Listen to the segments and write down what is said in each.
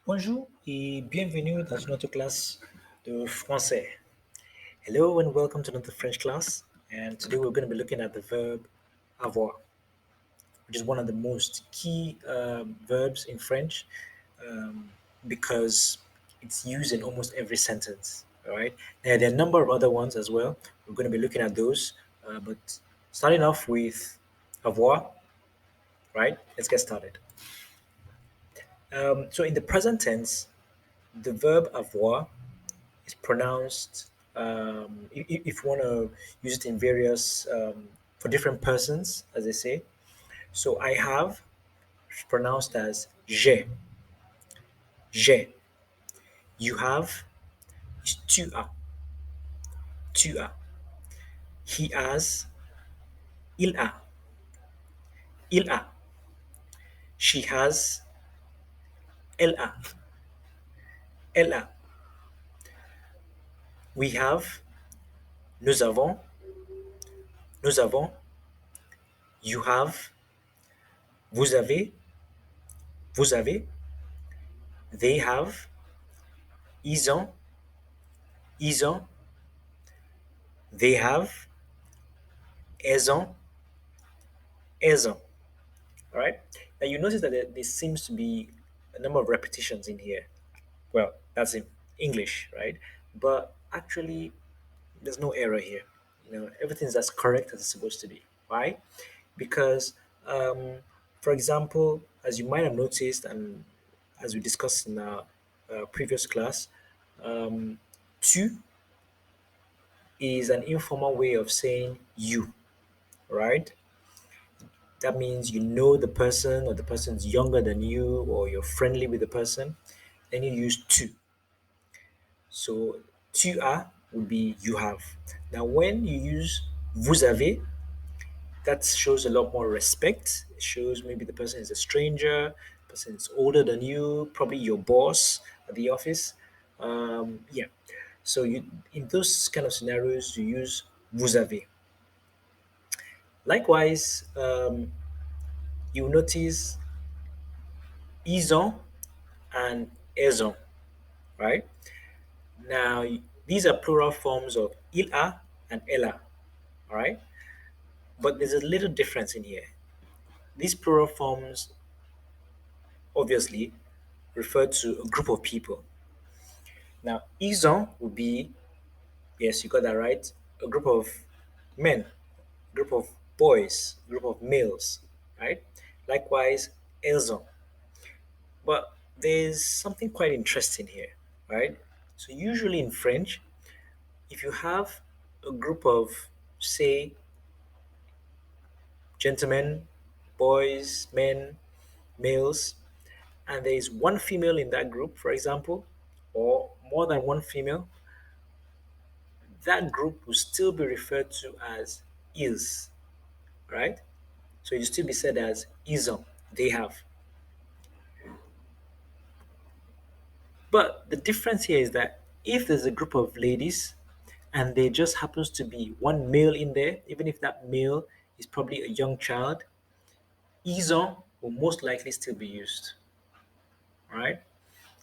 Bonjour et bienvenue dans une autre classe de français. Hello and welcome to another French class. And today we're going to be looking at the verb avoir, which is one of the most key verbs in French um, because it's used in almost every sentence. All right. Now, there are a number of other ones as well. We're going to be looking at those. But starting off with avoir, right? Let's get started. So in the present tense, the verb avoir is pronounced if you want to use it in various for different persons, as they say. So I have is pronounced as j'ai. You have is tu as. He has, il a. She has, elle a. We have, nous avons. You have, vous avez. They have, ils ont. They have, elles ont, elles ont. All right. Now you notice that there seems to be a number of repetitions in here. Well, that's in English, right? But actually, there's no error here. Everything's as correct as it's supposed to be. Why? Because, for example, as you might have noticed, and as we discussed in our previous class, tu is an informal way of saying you, right? That means you know the person or the person's younger than you or you're friendly with the person. Then you use tu. So tu as would be you have. Now when you use vous avez, that shows a lot more respect. It shows maybe the person is a stranger, the person is older than you, probably your boss at the office. Yeah. So you in those kind of scenarios you use vous avez. Likewise, you notice ils ont and elles ont, right? Now, these are plural forms of il a and elle a, all right? But there's a little difference in here. These plural forms obviously refer to a group of people. Now, ils ont would be, yes, you got that right, a group of men, group of boys, group of males, right? Likewise, elles ont. But there's something quite interesting here, right? So, usually in French, if you have a group of, say, gentlemen, boys, men, males, and there is one female in that group, for example, or more than one female, that group will still be referred to as is, right? So it will still be said as ism, they have. But the difference here is that if there's a group of ladies and there just happens to be one male in there, even if that male is probably a young child, ism will most likely still be used, right?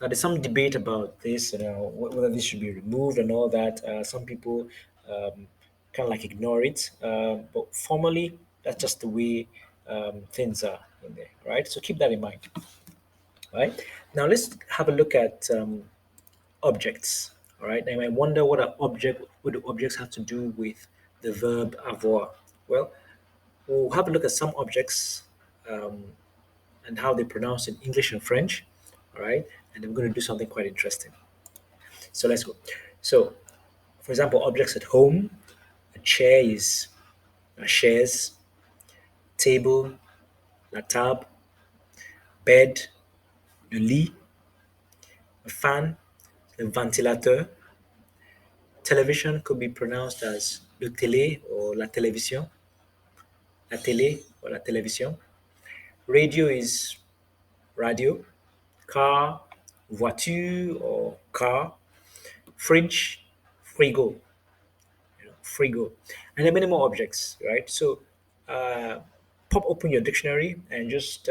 Now, there's some debate about this, whether this should be removed and all that. Some people kind of like ignore it, but formally, that's just the way things are in there, right? So keep that in mind, right? Now, let's have a look at objects, all right? Now, you might wonder what do objects have to do with the verb avoir? Well, we'll have a look at some objects um, and how they pronounce in English and French. All right. And I'm going to do something quite interesting. So let's go. So, for example, objects at home, a chair is a chaise, table, la table, bed, le lit, a fan, le ventilateur. Television could be pronounced as le télé or la télévision, la télé or la télévision. Radio is radio, car, voiture or car, fridge, frigo, frigo, and there are many more objects, right? So, pop open your dictionary and just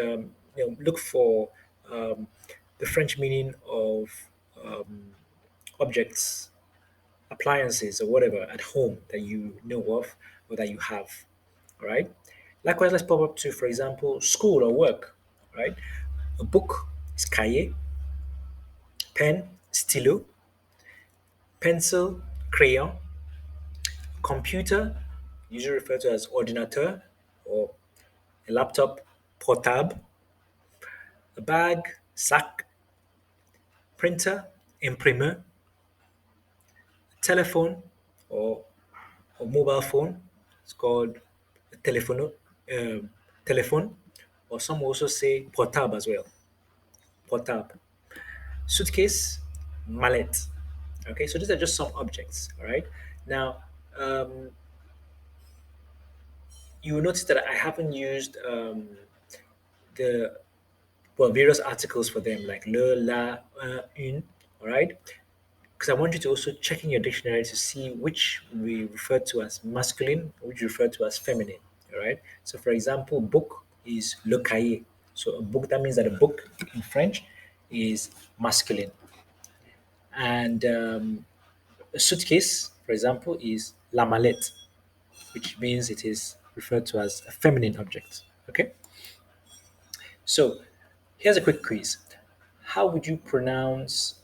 look for um, the French meaning of um, objects, appliances, or whatever at home that you know of or that you have. All right. Likewise, let's pop up to, for example, school or work. Right. A book is cahier, pen, stylo, pencil, crayon, computer, usually referred to as ordinateur or a laptop, portable, a bag, sac, printer, imprimeur, telephone or, or mobile phone. It's called a telephone, or some also say portable as well. Portable. Suitcase, mallet. Okay, so these are just some objects. All right. Now, um, you will notice that I haven't used the various articles for them like le, la, une. All right, because I want you to also check in your dictionary to see which we refer to as masculine, which we refer to as feminine. All right. So, for example, book is le cahier. So, a book, that means that a book in French is masculine, and a suitcase, for example, is la mallette, which means it is referred to as a feminine object. Okay. So, here's a quick quiz. How would you pronounce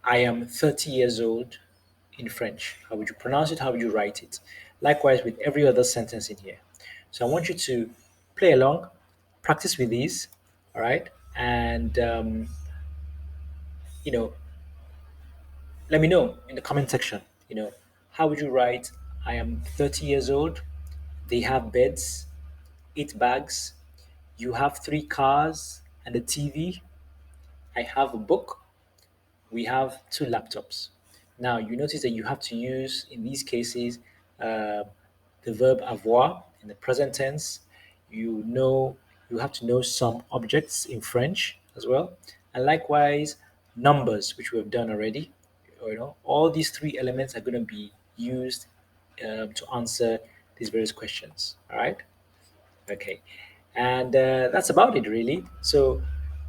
I am 30 years old in French? How would you pronounce it? How would you write it? Likewise with every other sentence in here. So I want you to play along, practice with these, all right? And, you know, let me know in the comment section, how would you write I am 30 years old, they have beds, 8 bags, you have 3 cars and a TV, I have a book, we have 2 laptops. Now, you notice that you have to use, in these cases, uh, the verb avoir in the present tense. You know, you have to know some objects in French as well. And likewise, numbers, which we have done already. All these 3 elements are going to be used to answer these various questions. All right. Okay. And that's about it, really. So,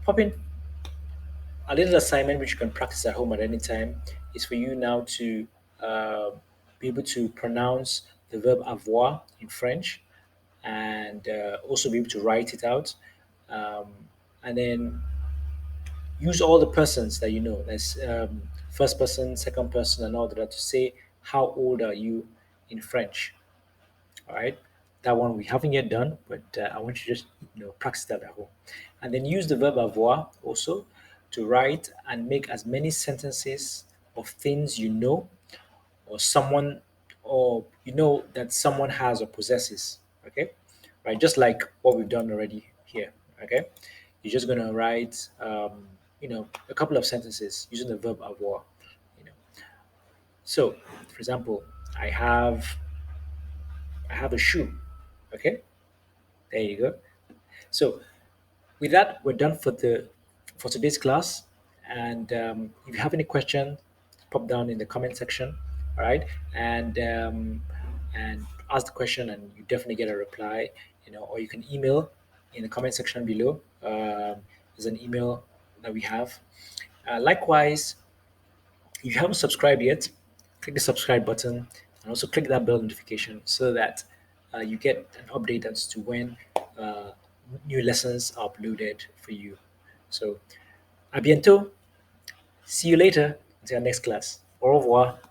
pop in a little assignment which you can practice at home at any time is for you now to uh, be able to pronounce the verb avoir in French and also be able to write it out. Um, and then use all the persons that you know. That's first person, second person, and all that to say how old are you in French. All right, that one we haven't yet done, but I want you to just practice that at home, and then use the verb avoir also to write and make as many sentences of things you know or someone or that someone has or possesses. Okay, right? Just like what we've done already here. Okay, you're just gonna write a couple of sentences using the verb avoir. You know, so for example, I have I have a shoe. Okay, there you go. So with that, we're done for today's class. And if you have any question, pop down in the comment section. All right, and ask the question, and you definitely get a reply. Or you can email in the comment section below. There's an email that we have. Likewise, if you haven't subscribed yet, click the subscribe button and also click that bell notification so that you get an update as to when uh, new lessons are uploaded for you. So, à bientôt. See you later until our next class. Au revoir.